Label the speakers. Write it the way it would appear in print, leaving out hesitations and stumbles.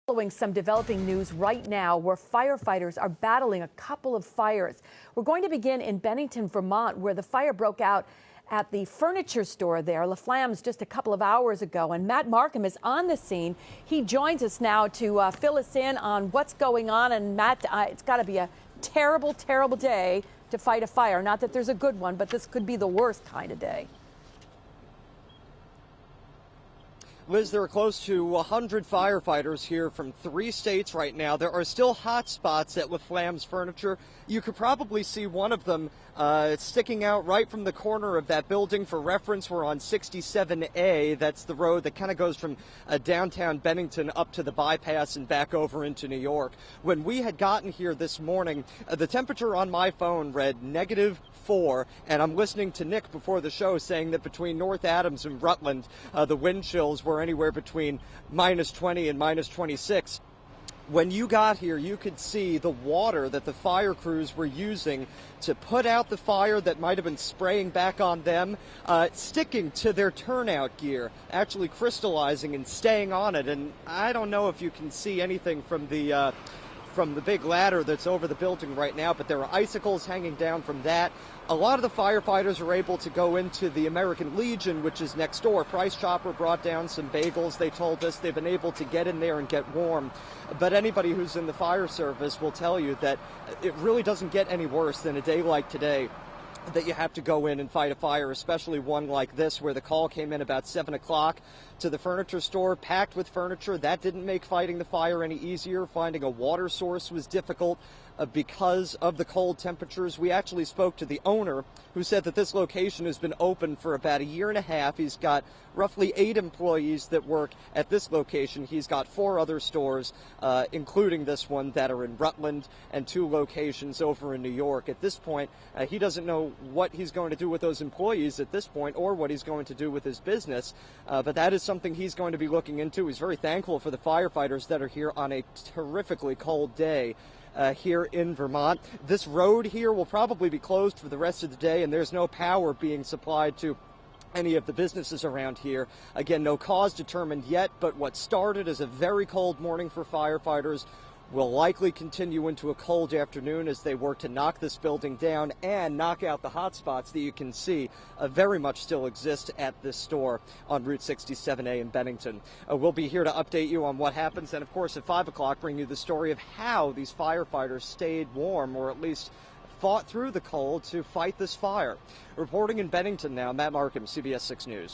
Speaker 1: Following some developing news right now where firefighters are battling a couple of fires. We're going to begin in Bennington, Vermont, where the fire broke out at the furniture store there, La Flamme's, just a couple of hours ago. And Matt Markham is on the scene. He joins us now to fill us in on what's going on. And Matt, it's got to be a terrible, terrible day to fight a fire. Not that there's a good one, but this could be the worst kind of day.
Speaker 2: Liz, there are close to 100 firefighters here from 3 states right now. There are still hot spots at La Flamme's furniture. You could probably see one of them sticking out right from the corner of that building. For reference, we're on 67A. That's the road that kind of goes from downtown Bennington up to the bypass and back over into New York. When we had gotten here this morning, the temperature on my phone read -4, and I'm listening to Nick before the show saying that between North Adams and Rutland, the wind chills were anywhere between -20 and -26. When you got here, you could see the water that the fire crews were using to put out the fire that might have been spraying back on them, sticking to their turnout gear, actually crystallizing and staying on it. And I don't know if you can see anything from the big ladder that's over the building right now, but there are icicles hanging down from that. A lot of the firefighters are able to go into the American Legion, which is next door. Price Chopper brought down some bagels, they told us. They've been able to get in there and get warm. But anybody who's in the fire service will tell you that it really doesn't get any worse than a day like today, that you have to go in and fight a fire, especially one like this where the call came in about 7 o'clock to the furniture store, packed with furniture. That didn't make fighting the fire any easier. Finding a water source was difficult because of the cold temperatures. We actually spoke to the owner, who said that this location has been open for about a year and a half. He's got roughly 8 employees that work at this location. He's got 4 other stores, including this one, that are in Rutland, and 2 locations over in New York. At this point, he doesn't know what he's going to do with those employees at this point, or what he's going to do with his business, but that is something he's going to be looking into. He's very thankful for the firefighters that are here on a terrifically cold day here in Vermont. This road here will probably be closed for the rest of the day, and there's no power being supplied to any of the businesses around here. Again, no cause determined yet, but what started as a very cold morning for firefighters will likely continue into a cold afternoon as they work to knock this building down and knock out the hot spots that you can see very much still exist at this store on Route 67A in Bennington. We'll be here to update you on what happens, and of course at 5 o'clock bring you the story of how these firefighters stayed warm, or at least fought through the cold to fight this fire. Reporting in Bennington now, Matt Markham, CBS 6 News.